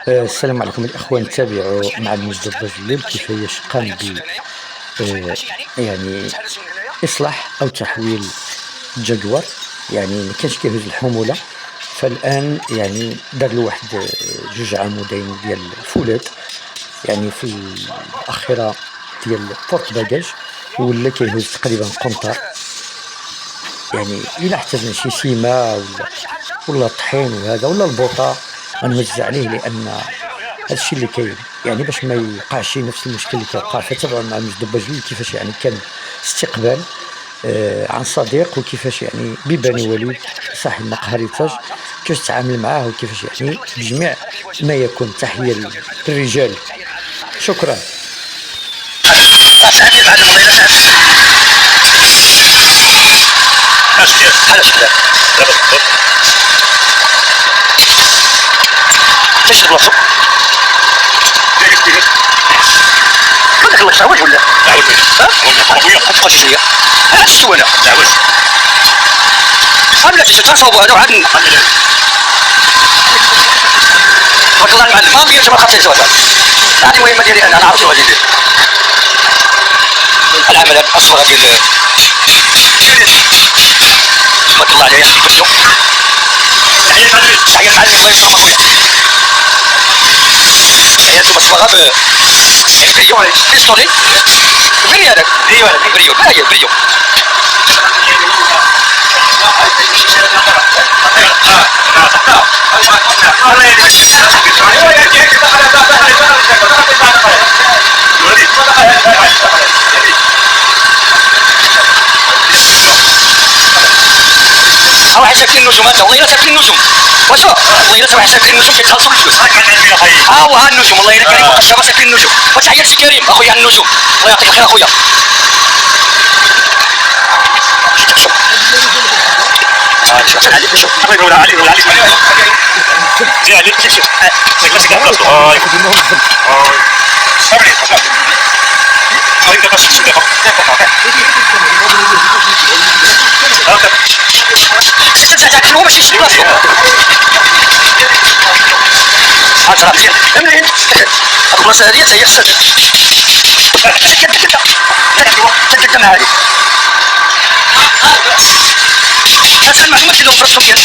السلام عليكم الأخوة، نتابع مع المجد الضجليل كيفاش قام ب يعني إصلاح أو تحويل جدول. يعني ما كانش كيهز الحمولة، فالآن يعني دار له واحد جوج عمودين ديال الفولاذ يعني في الأخيرة ديال بورت باجاج، ولا كيهز تقريبا قنطار. يعني إلا احتاجنا شي سيمة ولا الطحين وهذا ولا البوطة غنوزع عليه، لأن هادشي اللي كاين يعني باش ما يوقعش نفس المشكل اللي كيوقع. فتابعوا مع المجد الضجليل كيفاش يعني كان استقبال عن صديق، وكيفاش يعني ببني وليد صاحب مقهى ريتاج كيفاش تعامل معاه، وكيفاش يعني بجميع ما يكون. تحية للرجال، شكرا. قلت لك الله يسعوج ولا؟ لا وجه. ها؟ ابويا تبقى شي ها تسوى انا. لا وجه. قبل تتصاوبوا هذا وعاد تبارك الله المعلم ما بقيت ما خاطر سوى هذه المهمه ديالي انا عرفت غادي ندير العمل هذا الصوره ديال تبارك الله عليه يحفظو. تحية المعلم الله يرحمه خويا. تحية المصبغه بريو بيستولي بريو هذاك بريو واحد ساكن النجوم هذا والله الا ساكن النجوم واش والله الا واحد ساكن النجوم كيتخلصوا الفلوس. ها هو ها النجوم والله الا كريم وقشابه ساكن النجوم. وتحية لسي كريم اخويا النجوم الله يعطيك الخير اخويا. هو ماشي شي بلاصتو هذا مزيان منين هاد البلاصه هادي حتى هي خصها تدك مع هادي اسمع ماشي لو فرصكم ديال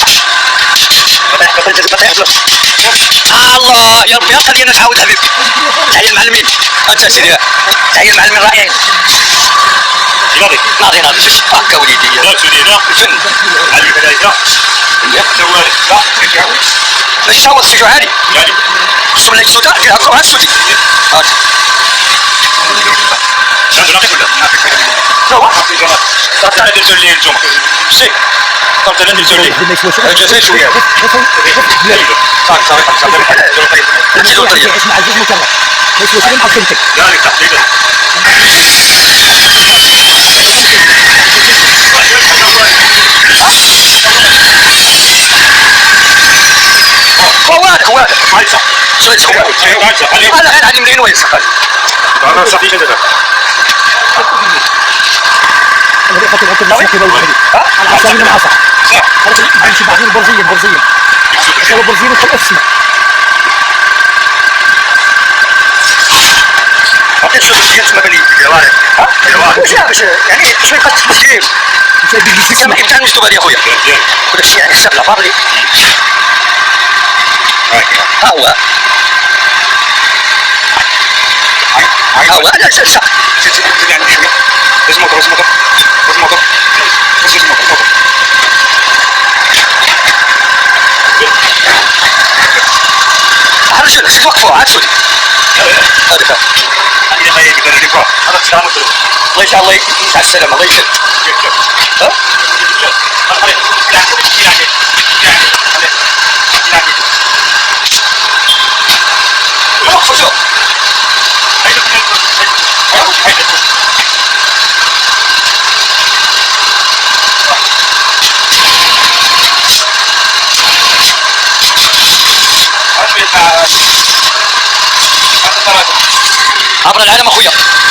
الله يا ربي خلينا نتعاود حبيبي. تحية المعلمين انت سيدي. تحية المعلمين رائعين. ناضي هكا وليدي الفن علي الملائكة ماشي صوت سجو عالي خصهم لا يسودا فيها القرآن السودي. شنو ناقص ولا؟ لا صافي انا درت لي الجمعة شتي صافي انا درت لي الجزائر شوية صافي نزيدو الطريق اسمع الجوج مكرر ما يسواش غير مع خدمتك. لا لك تحديدا هو هذا شوي شوي انا غير عندي مليون ويسق انا صافي كذا انا اللي خاطر نعطي الساقي ديال الحديد على حسب من العصا انا نمشي بعدين برزية قالوا برزية في السماء. عطيت شويه مزيان تما بان لي الجواهر باش يعني باش ما يبقاش تسجيل كما كنت نشطب هذه اخويا وداك الشيء يعني حساب لا بارلي ها هو هذا سلسة لازم موتور عاد شنو خصك توقفوا عاد شنو هذاك اللي غايب يدير لي هذا تسلم الله يجعل الله يجعل السلامه الله يجعل ها وقفوا عبر العالم اخويا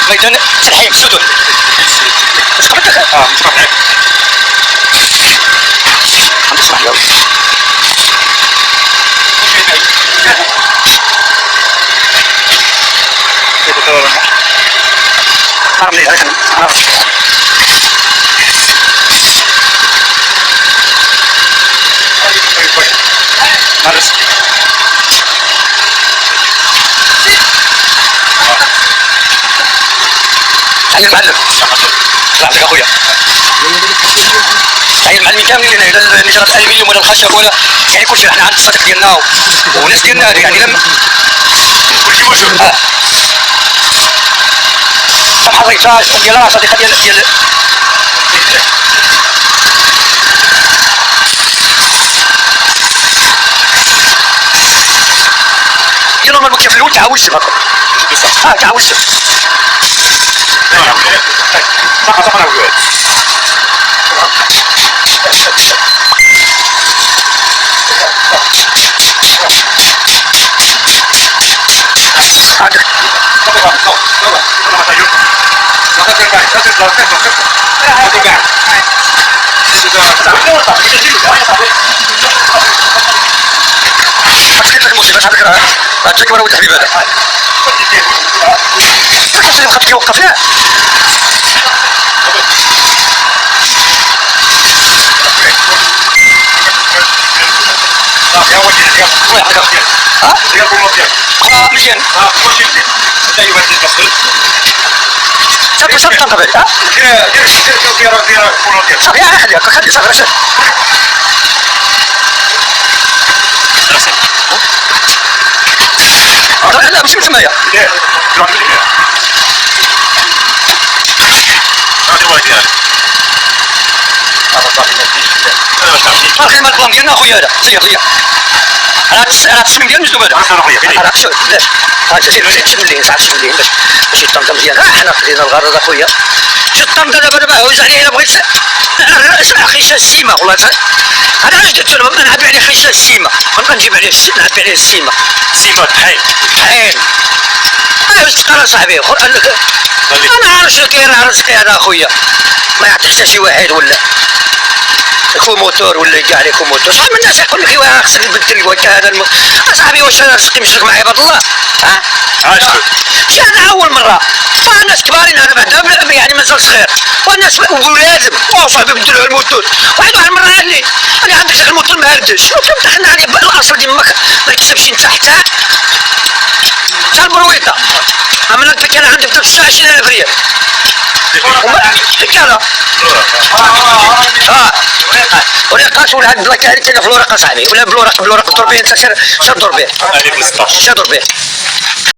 ميدان الحين سدود مش قبلتك مش قبلتك اسمح لي حي المعلم طلع لك اخويا حي المعلمين كاملين هنا اللي شرات الالمنيوم ولا الخشب ولا يعني كلشي حنا عند الصديق ديالنا وناس ديالنا يعني لما كلشي موجود. سمح الريفاج ديالها صديقه ديال ديالهم المكتب في الاول تعاوشت هكا تعاوشت صح انا وياك. عندك المصيبة شحال ذكرها هاتك مرة ولد حبيب هذا كيفاش اللي بقى كيوقف لا مزيان صافي صافي تنقبل صافي خلي صافي لا ماشي من تمايا الخدمة البلان ديالنا اخويا هذا زيا راه التصميم ديال المجدوب هذا راه شوف علاش هاك سير تسمن ليه ساعه تسمن ليه باش يطنط مزيان حنا خدينا الغرض اخويا شي الطنط دابا عاوز عليه الا بغيت خيشه السيمه والله انا علاش درت له نعبي عليه خيشه السيمه ما نجيب عليه نعبي عليه السيمه طحين واش تقرا صاحبي قال لك انا عارف كاين رزقي هذا اخويا ما يعطي حتى شي واحد ولا يكون موتور ولا كاع يكون موتور صح من الناس يقول لك خصك تبدل الوجه هذا اصاحبي واش انا رزقي مشرك مع عباد الله شي هذا اول مره الناس كبارين هذا بعدا يعني مازال صغير والناس ولازم صاحبي بدلوا الموتور واحد المره قال لي انا عندك داك الموتور ما هدش قلت له دخلنا عليه الاصل ديالك ما يكسبش انت حتى البرويطه عملنا لك انا عندك 26000 ريال رجاله ورقه ولا هاد البلاكه هذه كاينه في الورقه صاحبي ولا بالورق الضربيه انت سير دور به